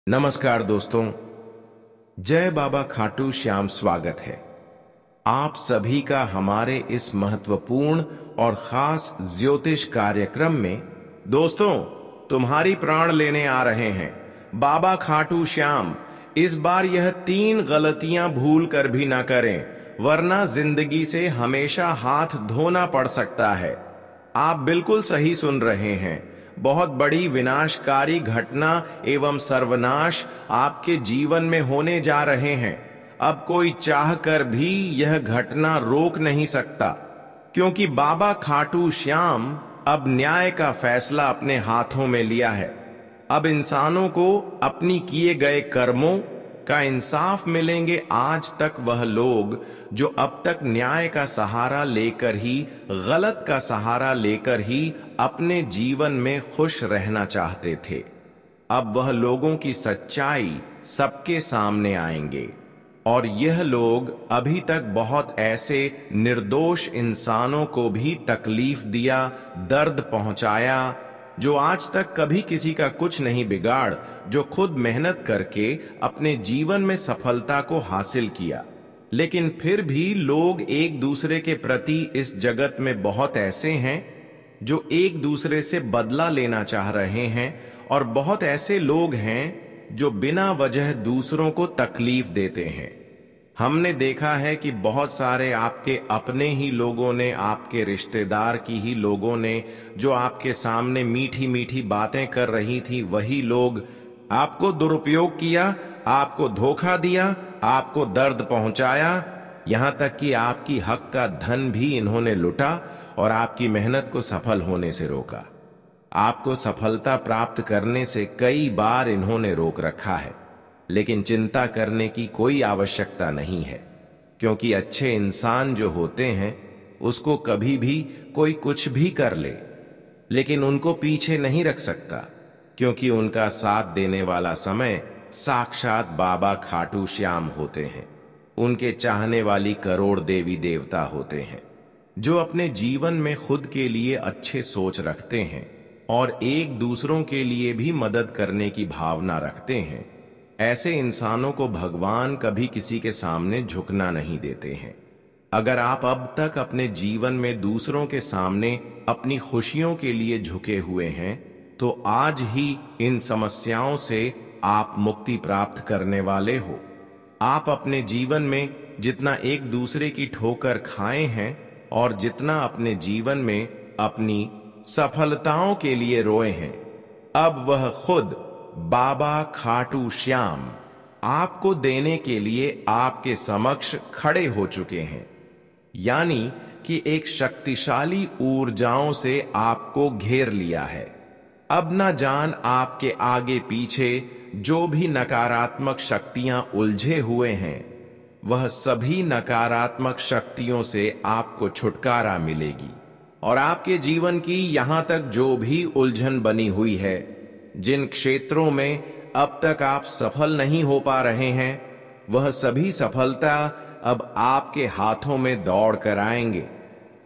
नमस्कार दोस्तों, जय बाबा खाटू श्याम। स्वागत है आप सभी का हमारे इस महत्वपूर्ण और खास ज्योतिष कार्यक्रम में। दोस्तों, तुम्हारी प्राण लेने आ रहे हैं बाबा खाटू श्याम। इस बार यह 3 गलतियां भूल कर भी ना करें, वरना जिंदगी से हमेशा हाथ धोना पड़ सकता है। आप बिल्कुल सही सुन रहे हैं। बहुत बड़ी विनाशकारी घटना एवं सर्वनाश आपके जीवन में होने जा रहे हैं। अब कोई चाहकर भी यह घटना रोक नहीं सकता, क्योंकि बाबा खाटू श्याम अब न्याय का फैसला अपने हाथों में लिया है। अब इंसानों को अपनी किए गए कर्मों का इंसाफ मिलेंगे। आज तक वह लोग जो अब तक न्याय का सहारा लेकर ही, गलत का सहारा लेकर ही अपने जीवन में खुश रहना चाहते थे, अब वह लोगों की सच्चाई सबके सामने आएंगे। और यह लोग अभी तक बहुत ऐसे निर्दोष इंसानों को भी तकलीफ दिया, दर्द पहुंचाया, जो आज तक कभी किसी का कुछ नहीं बिगाड़, जो खुद मेहनत करके अपने जीवन में सफलता को हासिल किया। लेकिन फिर भी लोग एक दूसरे के प्रति इस जगत में बहुत ऐसे हैं जो एक दूसरे से बदला लेना चाह रहे हैं, और बहुत ऐसे लोग हैं जो बिना वजह दूसरों को तकलीफ देते हैं। हमने देखा है कि बहुत सारे आपके अपने ही लोगों ने, आपके रिश्तेदार की ही लोगों ने, जो आपके सामने मीठी मीठी बातें कर रही थी, वही लोग आपको दुरुपयोग किया, आपको धोखा दिया, आपको दर्द पहुंचाया, यहां तक कि आपकी हक का धन भी इन्होंने लुटा और आपकी मेहनत को सफल होने से रोका। आपको सफलता प्राप्त करने से कई बार इन्होंने रोक रखा है। लेकिन चिंता करने की कोई आवश्यकता नहीं है, क्योंकि अच्छे इंसान जो होते हैं उसको कभी भी कोई कुछ भी कर ले, लेकिन उनको पीछे नहीं रख सकता, क्योंकि उनका साथ देने वाला समय साक्षात बाबा खाटू श्याम होते हैं। उनके चाहने वाली करोड़ देवी देवता होते हैं, जो अपने जीवन में खुद के लिए अच्छे सोच रखते हैं और एक दूसरों के लिए भी मदद करने की भावना रखते हैं। ऐसे इंसानों को भगवान कभी किसी के सामने झुकना नहीं देते हैं। अगर आप अब तक अपने जीवन में दूसरों के सामने अपनी खुशियों के लिए झुके हुए हैं, तो आज ही इन समस्याओं से आप मुक्ति प्राप्त करने वाले हो। आप अपने जीवन में जितना एक दूसरे की ठोकर खाए हैं और जितना अपने जीवन में अपनी सफलताओं के लिए रोए हैं, अब वह खुद बाबा खाटू श्याम आपको देने के लिए आपके समक्ष खड़े हो चुके हैं। यानी कि एक शक्तिशाली ऊर्जाओं से आपको घेर लिया है। अब न जान आपके आगे पीछे जो भी नकारात्मक शक्तियां उलझे हुए हैं, वह सभी नकारात्मक शक्तियों से आपको छुटकारा मिलेगी। और आपके जीवन की यहां तक जो भी उलझन बनी हुई है, जिन क्षेत्रों में अब तक आप सफल नहीं हो पा रहे हैं, वह सभी सफलता अब आपके हाथों में दौड़ कर आएंगे।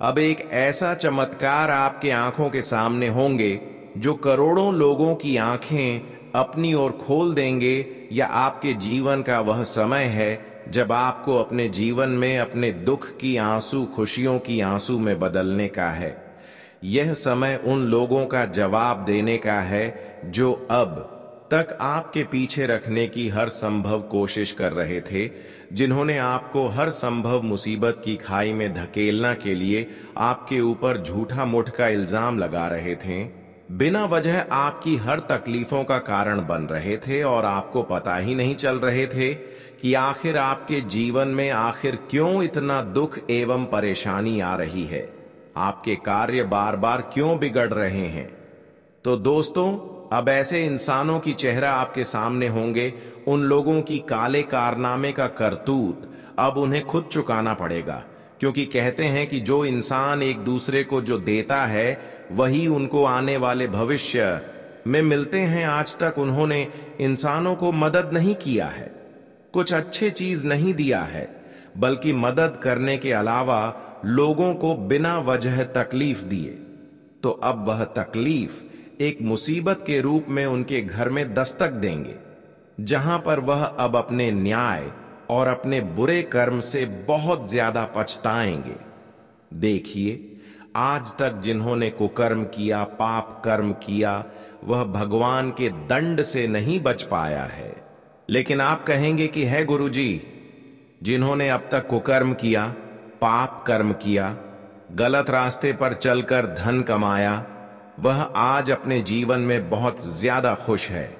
अब एक ऐसा चमत्कार आपके आंखों के सामने होंगे जो करोड़ों लोगों की आंखें अपनी ओर खोल देंगे। या आपके जीवन का वह समय है जब आपको अपने जीवन में अपने दुख की आंसू खुशियों की आंसू में बदलने का है। यह समय उन लोगों का जवाब देने का है जो अब तक आपके पीछे रखने की हर संभव कोशिश कर रहे थे, जिन्होंने आपको हर संभव मुसीबत की खाई में धकेलने के लिए आपके ऊपर झूठा मुठ का इल्जाम लगा रहे थे, बिना वजह आपकी हर तकलीफों का कारण बन रहे थे, और आपको पता ही नहीं चल रहे थे कि आखिर आपके जीवन में आखिर क्यों इतना दुख एवं परेशानी आ रही है, आपके कार्य बार बार क्यों बिगड़ रहे हैं। तो दोस्तों, अब ऐसे इंसानों की चेहरा आपके सामने होंगे। उन लोगों की काले कारनामे का करतूत अब उन्हें खुद चुकाना पड़ेगा, क्योंकि कहते हैं कि जो इंसान एक दूसरे को जो देता है, वही उनको आने वाले भविष्य में मिलते हैं। आज तक उन्होंने इंसानों को मदद नहीं किया है, कुछ अच्छे चीज नहीं दिया है, बल्कि मदद करने के अलावा लोगों को बिना वजह तकलीफ दिए। तो अब वह तकलीफ एक मुसीबत के रूप में उनके घर में दस्तक देंगे। जहां पर वह अब अपने न्याय और अपने बुरे कर्म से बहुत ज्यादा पछताएंगे। देखिए, आज तक जिन्होंने कुकर्म किया, पाप कर्म किया, वह भगवान के दंड से नहीं बच पाया है। लेकिन आप कहेंगे कि है गुरुजी, जिन्होंने अब तक कुकर्म किया, पाप कर्म किया, गलत रास्ते पर चलकर धन कमाया, वह आज अपने जीवन में बहुत ज्यादा खुश है।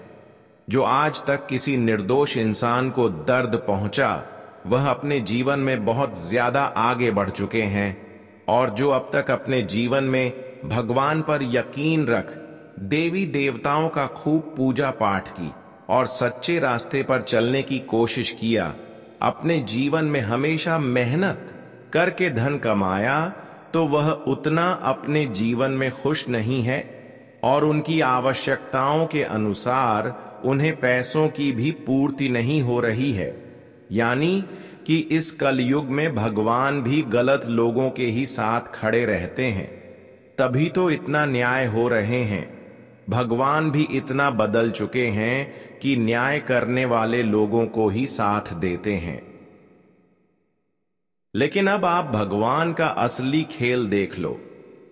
जो आज तक किसी निर्दोष इंसान को दर्द पहुंचा, वह अपने जीवन में बहुत ज्यादा आगे बढ़ चुके हैं। और जो अब तक अपने जीवन में भगवान पर यकीन रख देवी देवताओं का खूब पूजा पाठ की और सच्चे रास्ते पर चलने की कोशिश किया, अपने जीवन में हमेशा मेहनत करके धन कमाया, तो वह उतना अपने जीवन में खुश नहीं है और उनकी आवश्यकताओं के अनुसार उन्हें पैसों की भी पूर्ति नहीं हो रही है। यानी कि इस कलयुग में भगवान भी गलत लोगों के ही साथ खड़े रहते हैं, तभी तो इतना न्याय हो रहे हैं। भगवान भी इतना बदल चुके हैं कि न्याय करने वाले लोगों को ही साथ देते हैं। लेकिन अब आप भगवान का असली खेल देख लो।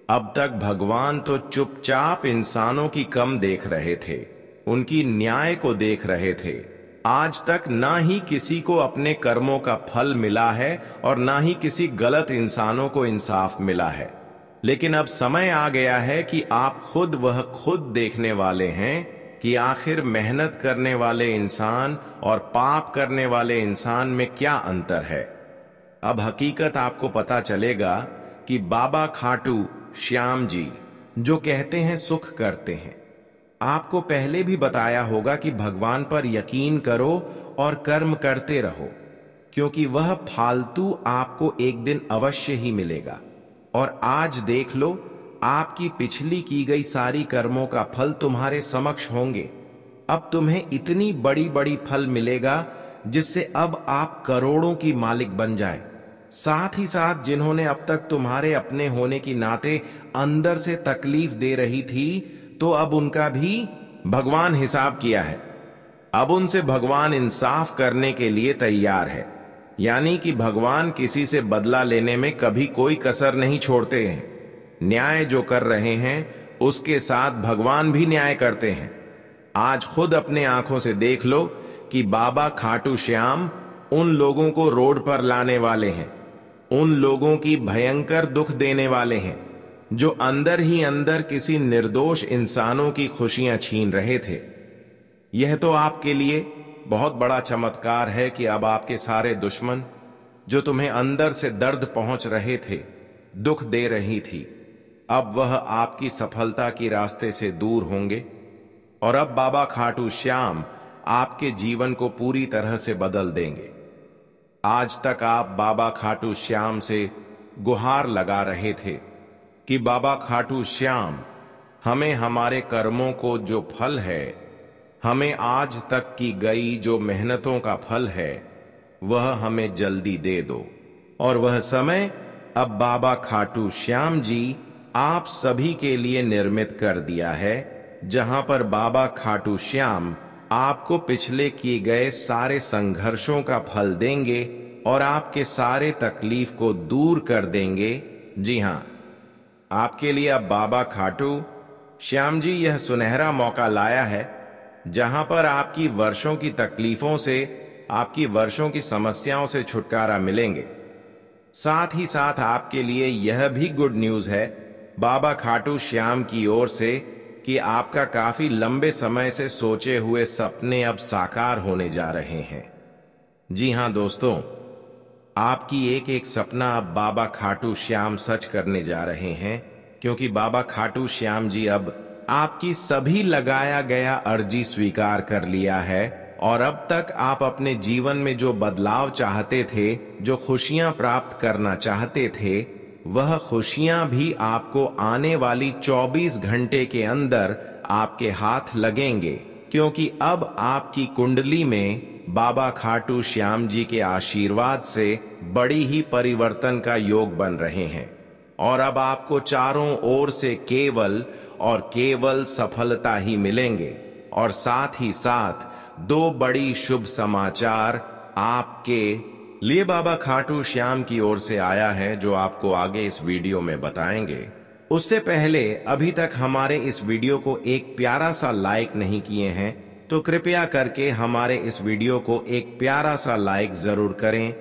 अब तक भगवान तो चुपचाप इंसानों की कम देख रहे थे, उनकी न्याय को देख रहे थे। आज तक ना ही किसी को अपने कर्मों का फल मिला है और ना ही किसी गलत इंसानों को इंसाफ मिला है। लेकिन अब समय आ गया है कि आप खुद देखने वाले हैं कि आखिर मेहनत करने वाले इंसान और पाप करने वाले इंसान में क्या अंतर है। अब हकीकत आपको पता चलेगा कि बाबा खाटू श्याम जी जो कहते हैं सुख करते हैं। आपको पहले भी बताया होगा कि भगवान पर यकीन करो और कर्म करते रहो, क्योंकि वह फालतू आपको एक दिन अवश्य ही मिलेगा। और आज देख लो, आपकी पिछली की गई सारी कर्मों का फल तुम्हारे समक्ष होंगे। अब तुम्हें इतनी बड़ी बड़ी फल मिलेगा जिससे अब आप करोड़ों की मालिक बन जाए। साथ ही साथ जिन्होंने अब तक तुम्हारे अपने होने की नाते अंदर से तकलीफ दे रही थी, तो अब उनका भी भगवान हिसाब किया है। अब उनसे भगवान इंसाफ करने के लिए तैयार है। यानी कि भगवान किसी से बदला लेने में कभी कोई कसर नहीं छोड़ते हैं। न्याय जो कर रहे हैं उसके साथ भगवान भी न्याय करते हैं। आज खुद अपने आंखों से देख लो कि बाबा खाटू श्याम उन लोगों को रोड पर लाने वाले हैं, उन लोगों की भयंकर दुख देने वाले हैं जो अंदर ही अंदर किसी निर्दोष इंसानों की खुशियां छीन रहे थे। यह तो आपके लिए बहुत बड़ा चमत्कार है कि अब आपके सारे दुश्मन जो तुम्हें अंदर से दर्द पहुंच रहे थे, दुख दे रही थी, अब वह आपकी सफलता की रास्ते से दूर होंगे। और अब बाबा खाटू श्याम आपके जीवन को पूरी तरह से बदल देंगे। आज तक आप बाबा खाटू श्याम से गुहार लगा रहे थे कि बाबा खाटू श्याम, हमें हमारे कर्मों को जो फल है, हमें आज तक की गई जो मेहनतों का फल है, वह हमें जल्दी दे दो। और वह समय अब बाबा खाटू श्याम जी आप सभी के लिए निर्मित कर दिया है, जहां पर बाबा खाटू श्याम आपको पिछले किए गए सारे संघर्षों का फल देंगे और आपके सारे तकलीफ को दूर कर देंगे। जी हां, आपके लिए अब बाबा खाटू श्याम जी यह सुनहरा मौका लाया है, जहां पर आपकी वर्षों की तकलीफों से, आपकी वर्षों की समस्याओं से छुटकारा मिलेंगे। साथ ही साथ आपके लिए यह भी गुड न्यूज है बाबा खाटू श्याम की ओर से कि आपका काफी लंबे समय से सोचे हुए सपने अब साकार होने जा रहे हैं। जी हां दोस्तों, आपकी एक एक सपना अब बाबा खाटू श्याम सच करने जा रहे हैं, क्योंकि बाबा खाटू श्याम जी अब आपकी सभी लगाया गया अर्जी स्वीकार कर लिया है। और अब तक आप अपने जीवन में जो बदलाव चाहते थे, जो खुशियां प्राप्त करना चाहते थे, वह खुशियां भी आपको आने वाली 24 घंटे के अंदर आपके हाथ लगेंगे, क्योंकि अब आपकी कुंडली में बाबा खाटू श्याम जी के आशीर्वाद से बड़ी ही परिवर्तन का योग बन रहे हैं। और अब आपको चारों ओर से केवल और केवल सफलता ही मिलेंगे। और साथ ही साथ दो बड़ी शुभ समाचार आपके लिए बाबा खाटू श्याम की ओर से आया है, जो आपको आगे इस वीडियो में बताएंगे। उससे पहले अभी तक हमारे इस वीडियो को एक प्यारा सा लाइक नहीं किए हैं तो कृपया करके हमारे इस वीडियो को एक प्यारा सा लाइक जरूर करें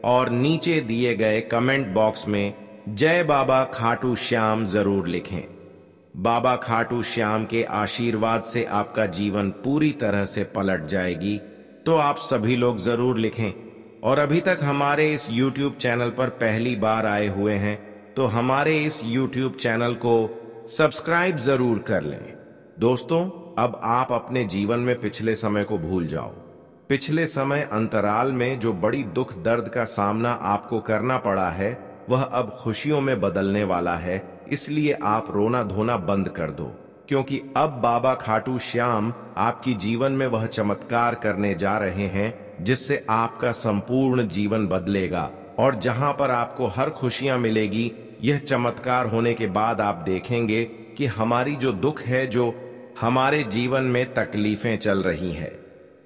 और नीचे दिए गए कमेंट बॉक्स में जय बाबा खाटू श्याम जरूर लिखें। बाबा खाटू श्याम के आशीर्वाद से आपका जीवन पूरी तरह से पलट जाएगी, तो आप सभी लोग जरूर लिखें। और अभी तक हमारे इस YouTube चैनल पर पहली बार आए हुए हैं तो हमारे इस YouTube चैनल को सब्सक्राइब जरूर कर लें। दोस्तों, अब आप अपने जीवन में पिछले समय को भूल जाओ। पिछले समय अंतराल में जो बड़ी दुख दर्द का सामना आपको करना पड़ा है, वह अब खुशियों में बदलने वाला है। इसलिए आप रोना धोना बंद कर दो, क्योंकि अब बाबा खाटू श्याम आपकी जीवन में वह चमत्कार करने जा रहे हैं जिससे आपका संपूर्ण जीवन बदलेगा। और जहां पर आपको हर खुशियां मिलेगी, यह चमत्कार होने के बाद आप देखेंगे कि हमारी जो दुख है, जो हमारे जीवन में तकलीफें चल रही हैं,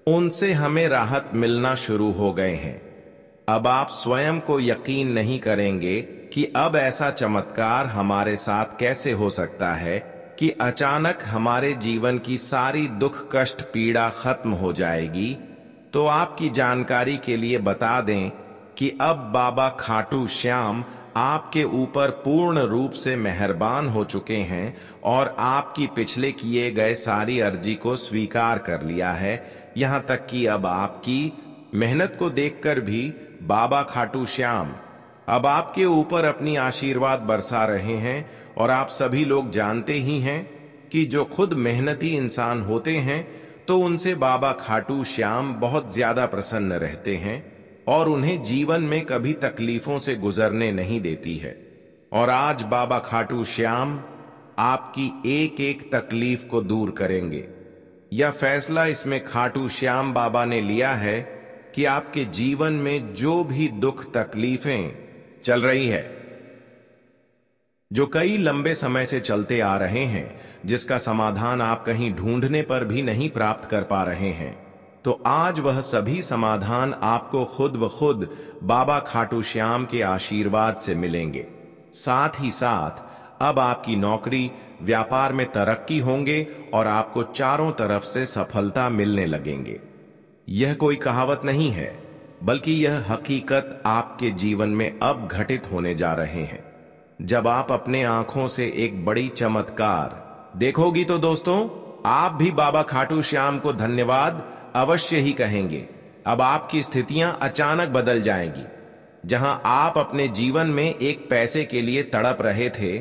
उनसे हमें राहत मिलना शुरू हो गए हैं। अब आप स्वयं को यकीन नहीं करेंगे कि अब ऐसा चमत्कार हमारे साथ कैसे हो सकता है कि अचानक हमारे जीवन की सारी दुख कष्ट पीड़ा खत्म हो जाएगी। तो आपकी जानकारी के लिए बता दें कि अब बाबा खाटू श्याम आपके ऊपर पूर्ण रूप से मेहरबान हो चुके हैं और आपकी पिछले किए गए सारी अर्जी को स्वीकार कर लिया है। यहां तक कि अब आपकी मेहनत को देखकर भी बाबा खाटू श्याम अब आपके ऊपर अपनी आशीर्वाद बरसा रहे हैं। और आप सभी लोग जानते ही हैं कि जो खुद मेहनती इंसान होते हैं तो उनसे बाबा खाटू श्याम बहुत ज्यादा प्रसन्न रहते हैं और उन्हें जीवन में कभी तकलीफों से गुजरने नहीं देती है। और आज बाबा खाटू श्याम आपकी एक एक तकलीफ को दूर करेंगे। यह फैसला इसमें खाटू श्याम बाबा ने लिया है कि आपके जीवन में जो भी दुख तकलीफें चल रही है, जो कई लंबे समय से चलते आ रहे हैं, जिसका समाधान आप कहीं ढूंढने पर भी नहीं प्राप्त कर पा रहे हैं, तो आज वह सभी समाधान आपको खुद व खुद बाबा खाटू श्याम के आशीर्वाद से मिलेंगे। साथ ही साथ अब आपकी नौकरी व्यापार में तरक्की होंगे और आपको चारों तरफ से सफलता मिलने लगेंगे। यह कोई कहावत नहीं है, बल्कि यह हकीकत आपके जीवन में अब घटित होने जा रहे हैं। जब आप अपने आंखों से एक बड़ी चमत्कार देखोगी तो दोस्तों, आप भी बाबा खाटू श्याम को धन्यवाद अवश्य ही कहेंगे। अब आपकी स्थितियां अचानक बदल जाएंगी। जहां आप अपने जीवन में एक पैसे के लिए तड़प रहे थे,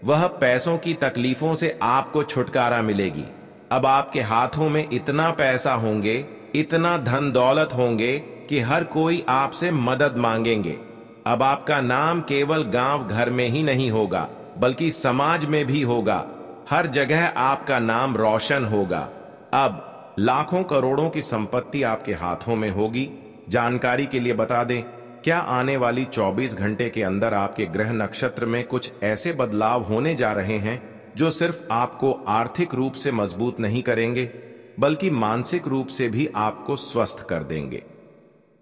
वह पैसों की तकलीफों से आपको छुटकारा मिलेगी। अब आपके हाथों में इतना पैसा होंगे, इतना धन दौलत होंगे कि हर कोई आपसे मदद मांगेंगे। अब आपका नाम केवल गांव घर में ही नहीं होगा, बल्कि समाज में भी होगा। हर जगह आपका नाम रोशन होगा। अब लाखों करोड़ों की संपत्ति आपके हाथों में होगी। जानकारी के लिए बता दें, क्या आने वाली 24 घंटे के अंदर आपके ग्रह नक्षत्र में कुछ ऐसे बदलाव होने जा रहे हैं जो सिर्फ आपको आर्थिक रूप से मजबूत नहीं करेंगे, बल्कि मानसिक रूप से भी आपको स्वस्थ कर देंगे।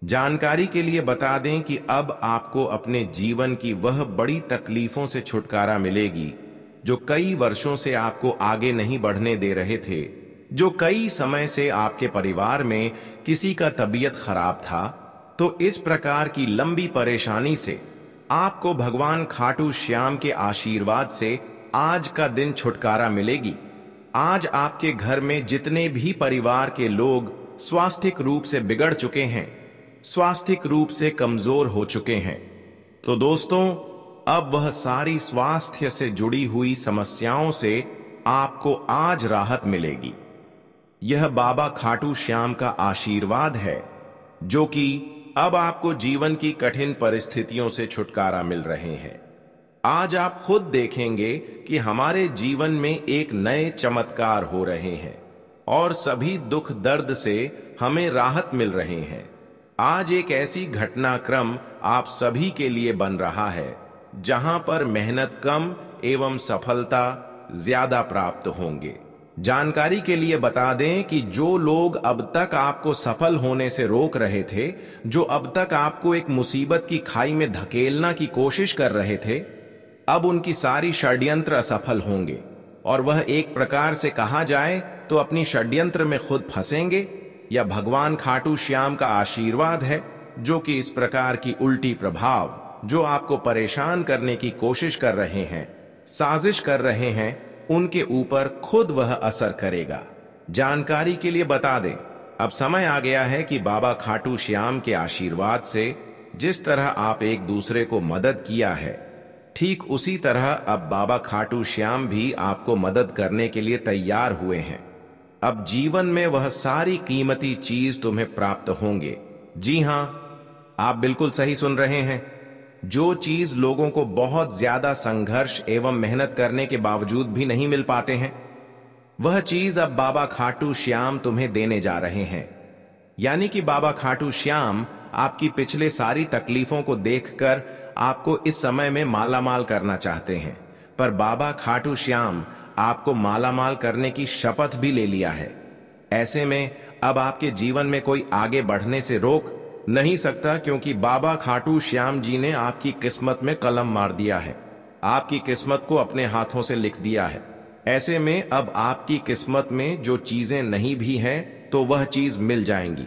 जानकारी के लिए बता दें कि अब आपको अपने जीवन की वह बड़ी तकलीफों से छुटकारा मिलेगी जो कई वर्षों से आपको आगे नहीं बढ़ने दे रहे थे। जो कई समय से आपके परिवार में किसी का तबीयत खराब था, तो इस प्रकार की लंबी परेशानी से आपको भगवान खाटू श्याम के आशीर्वाद से आज का दिन छुटकारा मिलेगी। आज आपके घर में जितने भी परिवार के लोग स्वास्थ्यिक रूप से बिगड़ चुके हैं, स्वास्थ्यिक रूप से कमजोर हो चुके हैं, तो दोस्तों अब वह सारी स्वास्थ्य से जुड़ी हुई समस्याओं से आपको आज राहत मिलेगी। यह बाबा खाटू श्याम का आशीर्वाद है, जो कि अब आपको जीवन की कठिन परिस्थितियों से छुटकारा मिल रहे हैं। आज आप खुद देखेंगे कि हमारे जीवन में एक नए चमत्कार हो रहे हैं और सभी दुख दर्द से हमें राहत मिल रहे हैं। आज एक ऐसी घटनाक्रम आप सभी के लिए बन रहा है जहां पर मेहनत कम एवं सफलता ज्यादा प्राप्त होंगे। जानकारी के लिए बता दें कि जो लोग अब तक आपको सफल होने से रोक रहे थे, जो अब तक आपको एक मुसीबत की खाई में धकेलना की कोशिश कर रहे थे, अब उनकी सारी षड्यंत्र असफल होंगे और वह एक प्रकार से कहा जाए तो अपनी षड्यंत्र में खुद फंसेंगे। या भगवान खाटू श्याम का आशीर्वाद है जो कि इस प्रकार की उल्टी प्रभाव जो आपको परेशान करने की कोशिश कर रहे हैं, साजिश कर रहे हैं, उनके ऊपर खुद वह असर करेगा। जानकारी के लिए बता दें, अब समय आ गया है कि बाबा खाटू श्याम के आशीर्वाद से जिस तरह आप एक दूसरे को मदद किया है, ठीक उसी तरह अब बाबा खाटू श्याम भी आपको मदद करने के लिए तैयार हुए हैं। अब जीवन में वह सारी कीमती चीज तुम्हें प्राप्त होंगे। जी हां, आप बिल्कुल सही सुन रहे हैं। जो चीज लोगों को बहुत ज्यादा संघर्ष एवं मेहनत करने के बावजूद भी नहीं मिल पाते हैं, वह चीज अब बाबा खाटू श्याम तुम्हें देने जा रहे हैं। यानी कि बाबा खाटू श्याम आपकी पिछले सारी तकलीफों को देखकर आपको इस समय में मालामाल करना चाहते हैं, पर बाबा खाटू श्याम आपको मालामाल करने की शपथ भी ले लिया है। ऐसे में अब आपके जीवन में कोई आगे बढ़ने से रोक नहीं सकता, क्योंकि बाबा खाटू श्याम जी ने आपकी किस्मत में कलम मार दिया है, आपकी किस्मत को अपने हाथों से लिख दिया है। ऐसे में अब आपकी किस्मत में जो चीजें नहीं भी हैं तो वह चीज मिल जाएंगी।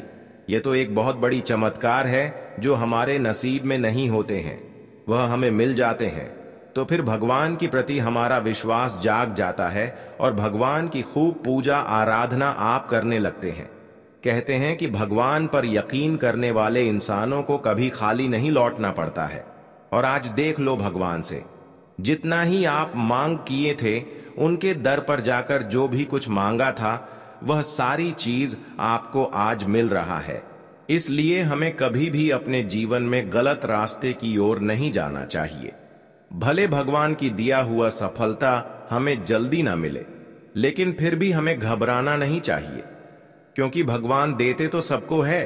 ये तो एक बहुत बड़ी चमत्कार है जो हमारे नसीब में नहीं होते हैं, वह हमें मिल जाते हैं। तो फिर भगवान के प्रति हमारा विश्वास जाग जाता है और भगवान की खूब पूजा आराधना आप करने लगते हैं। कहते हैं कि भगवान पर यकीन करने वाले इंसानों को कभी खाली नहीं लौटना पड़ता है। और आज देख लो, भगवान से जितना ही आप मांग किए थे, उनके दर पर जाकर जो भी कुछ मांगा था, वह सारी चीज आपको आज मिल रहा है। इसलिए हमें कभी भी अपने जीवन में गलत रास्ते की ओर नहीं जाना चाहिए। भले भगवान की दिया हुआ सफलता हमें जल्दी ना मिले, लेकिन फिर भी हमें घबराना नहीं चाहिए, क्योंकि भगवान देते तो सबको है,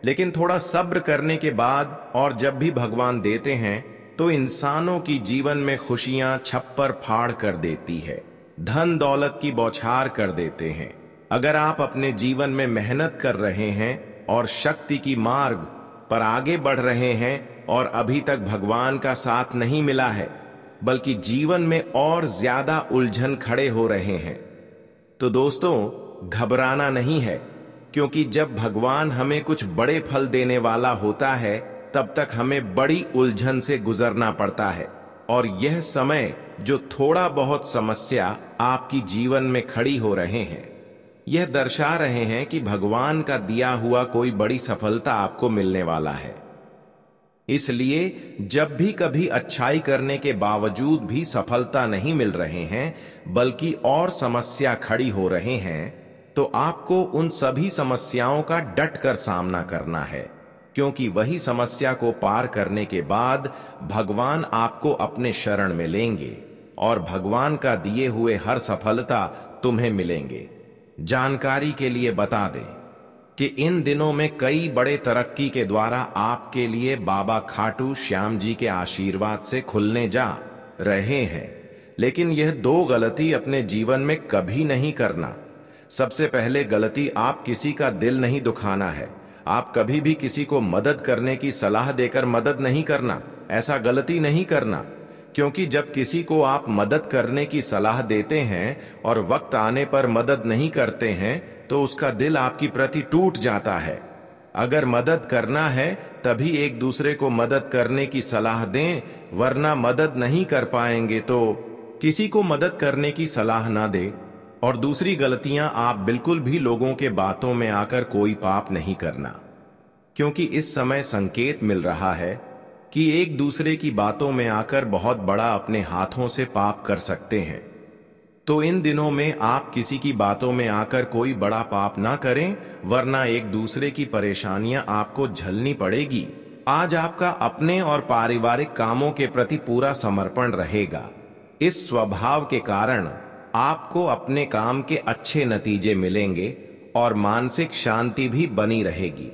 लेकिन थोड़ा सब्र करने के बाद और जब भी भगवान देते हैं तो इंसानों की जीवन में खुशियां छप्पर फाड़ कर देती है, धन दौलत की बौछार कर देते हैं। अगर आप अपने जीवन में मेहनत कर रहे हैं और शक्ति की मार्ग पर आगे बढ़ रहे हैं और अभी तक भगवान का साथ नहीं मिला है, बल्कि जीवन में और ज्यादा उलझन खड़े हो रहे हैं, तो दोस्तों घबराना नहीं है, क्योंकि जब भगवान हमें कुछ बड़े फल देने वाला होता है तब तक हमें बड़ी उलझन से गुजरना पड़ता है। और यह समय जो थोड़ा बहुत समस्या आपकी जीवन में खड़ी हो रहे हैं, यह दर्शा रहे हैं कि भगवान का दिया हुआ कोई बड़ी सफलता आपको मिलने वाला है। इसलिए जब भी कभी अच्छाई करने के बावजूद भी सफलता नहीं मिल रहे हैं, बल्कि और समस्या खड़ी हो रहे हैं, तो आपको उन सभी समस्याओं का डट कर सामना करना है, क्योंकि वही समस्या को पार करने के बाद भगवान आपको अपने शरण में लेंगे और भगवान का दिए हुए हर सफलता तुम्हें मिलेंगे। जानकारी के लिए बता दें कि इन दिनों में कई बड़े तरक्की के द्वारा आपके लिए बाबा खाटू श्याम जी के आशीर्वाद से खुलने जा रहे हैं। लेकिन यह दो गलती अपने जीवन में कभी नहीं करना। सबसे पहले गलती, आप किसी का दिल नहीं दुखाना है। आप कभी भी किसी को मदद करने की सलाह देकर मदद नहीं करना, ऐसा गलती नहीं करना, क्योंकि जब किसी को आप मदद करने की सलाह देते हैं और वक्त आने पर मदद नहीं करते हैं तो उसका दिल आपकी प्रति टूट जाता है। अगर मदद करना है तभी एक दूसरे को मदद करने की सलाह दें, वरना मदद नहीं कर पाएंगे तो किसी को मदद करने की सलाह ना दे। और दूसरी गलतियां, आप बिल्कुल भी लोगों के बातों में आकर कोई पाप नहीं करना, क्योंकि इस समय संकेत मिल रहा है कि एक दूसरे की बातों में आकर बहुत बड़ा अपने हाथों से पाप कर सकते हैं। तो इन दिनों में आप किसी की बातों में आकर कोई बड़ा पाप ना करें, वरना एक दूसरे की परेशानियां आपको झेलनी पड़ेगी। आज आपका अपने और पारिवारिक कामों के प्रति पूरा समर्पण रहेगा। इस स्वभाव के कारण आपको अपने काम के अच्छे नतीजे मिलेंगे और मानसिक शांति भी बनी रहेगी।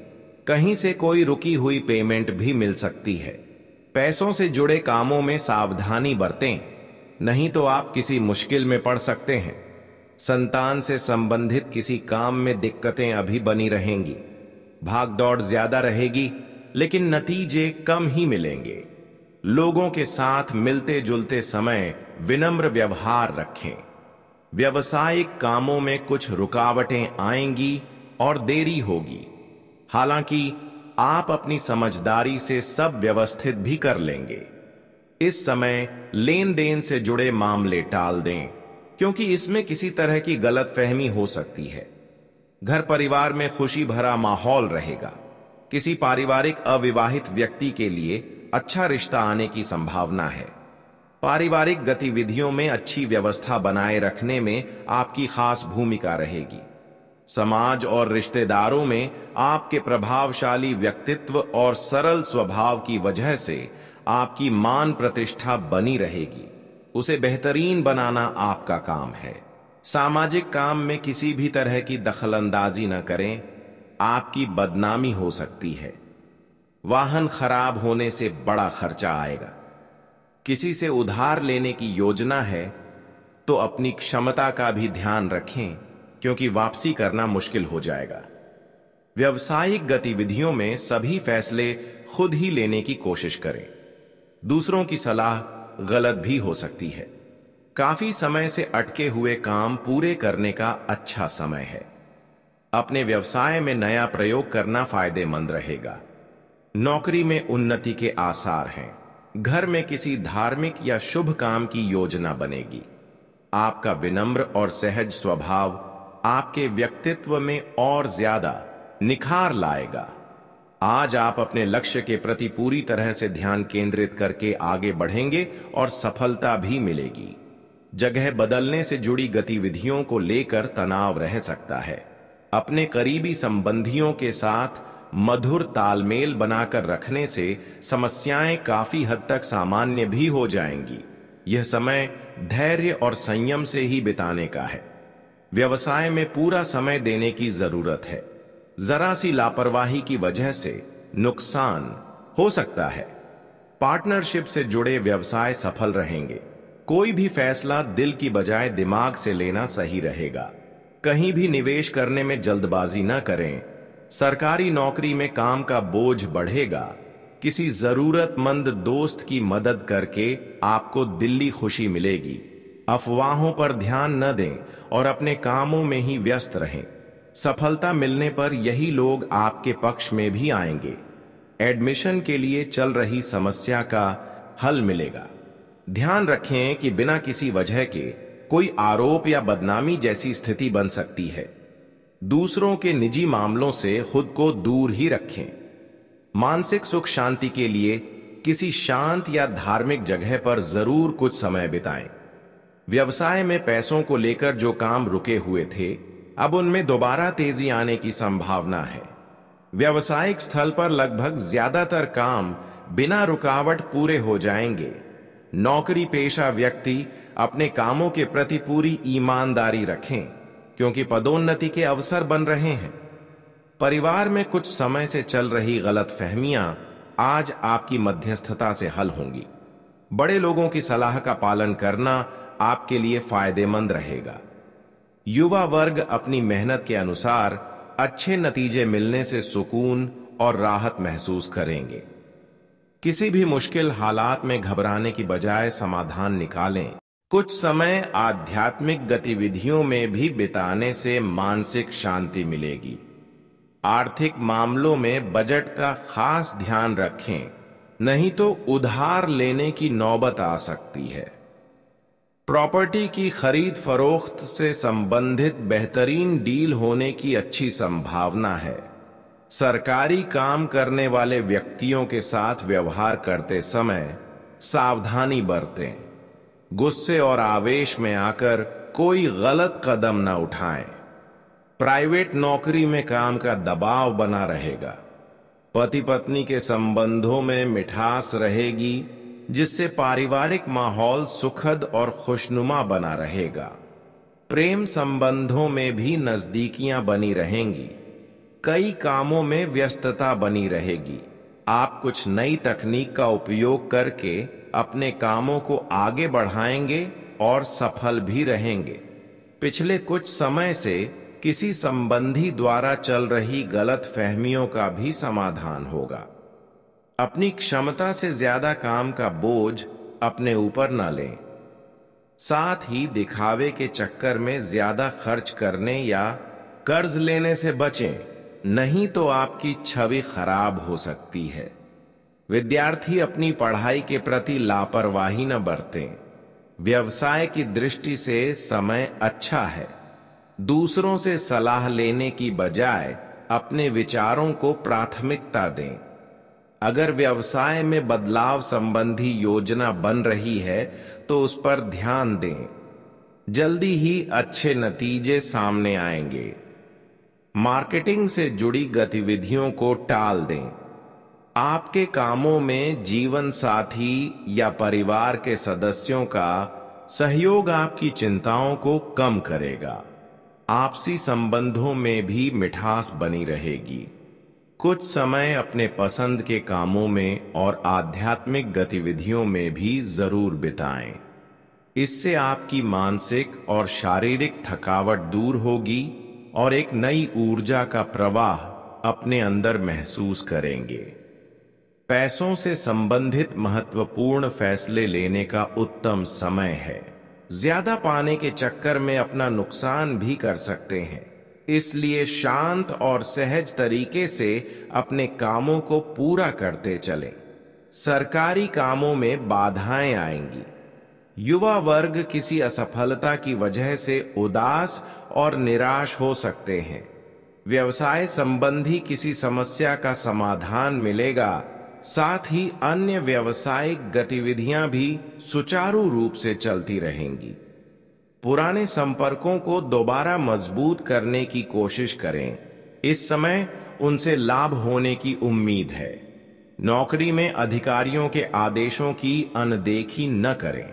कहीं से कोई रुकी हुई पेमेंट भी मिल सकती है। पैसों से जुड़े कामों में सावधानी बरतें, नहीं तो आप किसी मुश्किल में पड़ सकते हैं। संतान से संबंधित किसी काम में दिक्कतें अभी बनी रहेंगी। भागदौड़ ज्यादा रहेगी, लेकिन नतीजे कम ही मिलेंगे। लोगों के साथ मिलते जुलते समय विनम्र व्यवहार रखें। व्यवसायिक कामों में कुछ रुकावटें आएंगी और देरी होगी। हालांकि आप अपनी समझदारी से सब व्यवस्थित भी कर लेंगे। इस समय लेन देन से जुड़े मामले टाल दें, क्योंकि इसमें किसी तरह की गलतफहमी हो सकती है। घर परिवार में खुशी भरा माहौल रहेगा। किसी पारिवारिक अविवाहित व्यक्ति के लिए अच्छा रिश्ता आने की संभावना है। पारिवारिक गतिविधियों में अच्छी व्यवस्था बनाए रखने में आपकी खास भूमिका रहेगी। समाज और रिश्तेदारों में आपके प्रभावशाली व्यक्तित्व और सरल स्वभाव की वजह से आपकी मान प्रतिष्ठा बनी रहेगी। उसे बेहतरीन बनाना आपका काम है। सामाजिक काम में किसी भी तरह की दखलंदाजी न करें, आपकी बदनामी हो सकती है। वाहन खराब होने से बड़ा खर्चा आएगा। किसी से उधार लेने की योजना है तो अपनी क्षमता का भी ध्यान रखें, क्योंकि वापसी करना मुश्किल हो जाएगा। व्यावसायिक गतिविधियों में सभी फैसले खुद ही लेने की कोशिश करें। दूसरों की सलाह गलत भी हो सकती है। काफी समय से अटके हुए काम पूरे करने का अच्छा समय है। अपने व्यवसाय में नया प्रयोग करना फायदेमंद रहेगा। नौकरी में उन्नति के आसार हैं। घर में किसी धार्मिक या शुभ काम की योजना बनेगी। आपका विनम्र और सहज स्वभाव आपके व्यक्तित्व में और ज्यादा निखार लाएगा। आज आप अपने लक्ष्य के प्रति पूरी तरह से ध्यान केंद्रित करके आगे बढ़ेंगे और सफलता भी मिलेगी। जगह बदलने से जुड़ी गतिविधियों को लेकर तनाव रह सकता है। अपने करीबी संबंधियों के साथ मधुर तालमेल बनाकर रखने से समस्याएं काफी हद तक सामान्य भी हो जाएंगी। यह समय धैर्य और संयम से ही बिताने का है। व्यवसाय में पूरा समय देने की जरूरत है। जरा सी लापरवाही की वजह से नुकसान हो सकता है। पार्टनरशिप से जुड़े व्यवसाय सफल रहेंगे। कोई भी फैसला दिल की बजाय दिमाग से लेना सही रहेगा। कहीं भी निवेश करने में जल्दबाजी न करें। सरकारी नौकरी में काम का बोझ बढ़ेगा। किसी जरूरतमंद दोस्त की मदद करके आपको दिल्ली खुशी मिलेगी। अफवाहों पर ध्यान न दें और अपने कामों में ही व्यस्त रहें। सफलता मिलने पर यही लोग आपके पक्ष में भी आएंगे। एडमिशन के लिए चल रही समस्या का हल मिलेगा। ध्यान रखें कि बिना किसी वजह के कोई आरोप या बदनामी जैसी स्थिति बन सकती है। दूसरों के निजी मामलों से खुद को दूर ही रखें। मानसिक सुख शांति के लिए किसी शांत या धार्मिक जगह पर जरूर कुछ समय बिताएं। व्यवसाय में पैसों को लेकर जो काम रुके हुए थे, अब उनमें दोबारा तेजी आने की संभावना है। व्यावसायिक स्थल पर लगभग ज्यादातर काम बिना रुकावट पूरे हो जाएंगे। नौकरी पेशा व्यक्ति अपने कामों के प्रति पूरी ईमानदारी रखें, क्योंकि पदोन्नति के अवसर बन रहे हैं। परिवार में कुछ समय से चल रही गलतफहमियां आज आपकी मध्यस्थता से हल होंगी। बड़े लोगों की सलाह का पालन करना आपके लिए फायदेमंद रहेगा। युवा वर्ग अपनी मेहनत के अनुसार अच्छे नतीजे मिलने से सुकून और राहत महसूस करेंगे। किसी भी मुश्किल हालात में घबराने की बजाय समाधान निकालें। कुछ समय आध्यात्मिक गतिविधियों में भी बिताने से मानसिक शांति मिलेगी। आर्थिक मामलों में बजट का खास ध्यान रखें, नहीं तो उधार लेने की नौबत आ सकती है। प्रॉपर्टी की खरीद फरोख्त से संबंधित बेहतरीन डील होने की अच्छी संभावना है। सरकारी काम करने वाले व्यक्तियों के साथ व्यवहार करते समय सावधानी बरतें। गुस्से और आवेश में आकर कोई गलत कदम न उठाएं। प्राइवेट नौकरी में काम का दबाव बना रहेगा। पति पत्नी के संबंधों में मिठास रहेगी, जिससे पारिवारिक माहौल सुखद और खुशनुमा बना रहेगा। प्रेम संबंधों में भी नजदीकियां बनी रहेंगी। कई कामों में व्यस्तता बनी रहेगी। आप कुछ नई तकनीक का उपयोग करके अपने कामों को आगे बढ़ाएंगे और सफल भी रहेंगे। पिछले कुछ समय से किसी संबंधी द्वारा चल रही गलत फहमियों का भी समाधान होगा। अपनी क्षमता से ज्यादा काम का बोझ अपने ऊपर न लें। साथ ही दिखावे के चक्कर में ज्यादा खर्च करने या कर्ज लेने से बचें, नहीं तो आपकी छवि खराब हो सकती है। विद्यार्थी अपनी पढ़ाई के प्रति लापरवाही न बरतें। व्यवसाय की दृष्टि से समय अच्छा है। दूसरों से सलाह लेने की बजाय अपने विचारों को प्राथमिकता दें। अगर व्यवसाय में बदलाव संबंधी योजना बन रही है तो उस पर ध्यान दें। जल्दी ही अच्छे नतीजे सामने आएंगे। मार्केटिंग से जुड़ी गतिविधियों को टाल दें। आपके कामों में जीवन साथी या परिवार के सदस्यों का सहयोग आपकी चिंताओं को कम करेगा। आपसी संबंधों में भी मिठास बनी रहेगी। कुछ समय अपने पसंद के कामों में और आध्यात्मिक गतिविधियों में भी जरूर बिताएं। इससे आपकी मानसिक और शारीरिक थकावट दूर होगी और एक नई ऊर्जा का प्रवाह अपने अंदर महसूस करेंगे। पैसों से संबंधित महत्वपूर्ण फैसले लेने का उत्तम समय है। ज्यादा पाने के चक्कर में अपना नुकसान भी कर सकते हैं, इसलिए शांत और सहज तरीके से अपने कामों को पूरा करते चलें। सरकारी कामों में बाधाएं आएंगी। युवा वर्ग किसी असफलता की वजह से उदास और निराश हो सकते हैं। व्यवसाय संबंधी किसी समस्या का समाधान मिलेगा। साथ ही अन्य व्यावसायिक गतिविधियां भी सुचारू रूप से चलती रहेंगी। पुराने संपर्कों को दोबारा मजबूत करने की कोशिश करें। इस समय उनसे लाभ होने की उम्मीद है। नौकरी में अधिकारियों के आदेशों की अनदेखी न करें।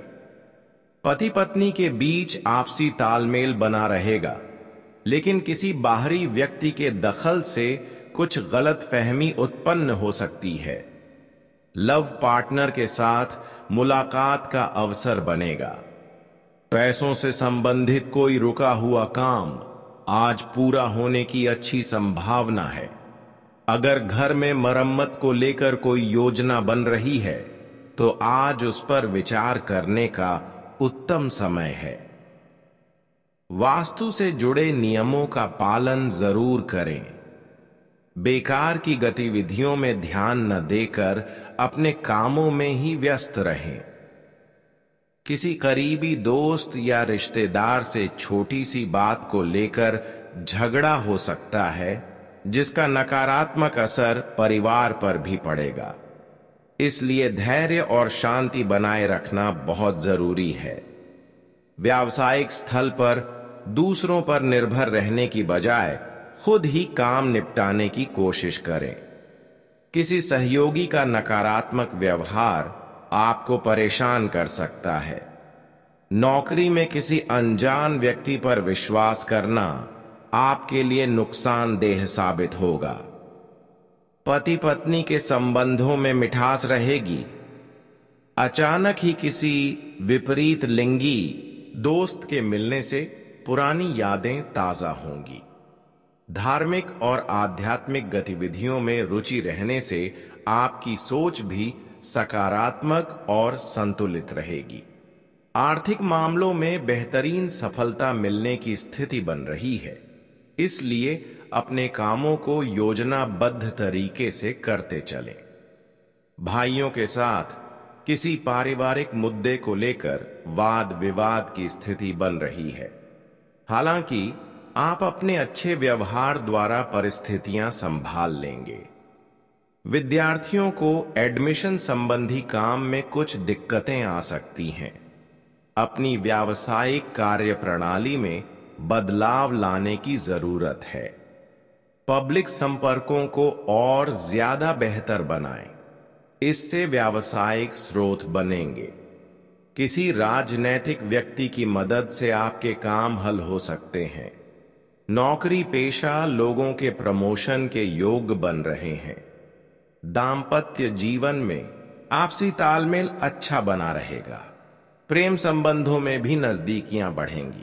पति पत्नी के बीच आपसी तालमेल बना रहेगा, लेकिन किसी बाहरी व्यक्ति के दखल से कुछ गलतफहमी उत्पन्न हो सकती है। लव पार्टनर के साथ मुलाकात का अवसर बनेगा। पैसों से संबंधित कोई रुका हुआ काम आज पूरा होने की अच्छी संभावना है। अगर घर में मरम्मत को लेकर कोई योजना बन रही है तो आज उस पर विचार करने का उत्तम समय है। वास्तु से जुड़े नियमों का पालन जरूर करें। बेकार की गतिविधियों में ध्यान न देकर अपने कामों में ही व्यस्त रहें। किसी करीबी दोस्त या रिश्तेदार से छोटी सी बात को लेकर झगड़ा हो सकता है, जिसका नकारात्मक असर परिवार पर भी पड़ेगा। इसलिए धैर्य और शांति बनाए रखना बहुत जरूरी है। व्यावसायिक स्थल पर दूसरों पर निर्भर रहने की बजाय खुद ही काम निपटाने की कोशिश करें। किसी सहयोगी का नकारात्मक व्यवहार आपको परेशान कर सकता है। नौकरी में किसी अनजान व्यक्ति पर विश्वास करना आपके लिए नुकसानदेह साबित होगा। पति पत्नी के संबंधों में मिठास रहेगी। अचानक ही किसी विपरीत लिंगी दोस्त के मिलने से पुरानी यादें ताजा होंगी। धार्मिक और आध्यात्मिक गतिविधियों में रुचि रहने से आपकी सोच भी सकारात्मक और संतुलित रहेगी। आर्थिक मामलों में बेहतरीन सफलता मिलने की स्थिति बन रही है, इसलिए अपने कामों को योजनाबद्ध तरीके से करते चलें। भाइयों के साथ किसी पारिवारिक मुद्दे को लेकर वाद विवाद की स्थिति बन रही है। हालांकि आप अपने अच्छे व्यवहार द्वारा परिस्थितियां संभाल लेंगे। विद्यार्थियों को एडमिशन संबंधी काम में कुछ दिक्कतें आ सकती हैं। अपनी व्यावसायिक कार्य प्रणाली में बदलाव लाने की जरूरत है। पब्लिक संपर्कों को और ज्यादा बेहतर बनाएं। इससे व्यावसायिक स्रोत बनेंगे। किसी राजनैतिक व्यक्ति की मदद से आपके काम हल हो सकते हैं। नौकरी पेशा लोगों के प्रमोशन के योग बन रहे हैं। दांपत्य जीवन में आपसी तालमेल अच्छा बना रहेगा। प्रेम संबंधों में भी नजदीकियां बढ़ेंगी।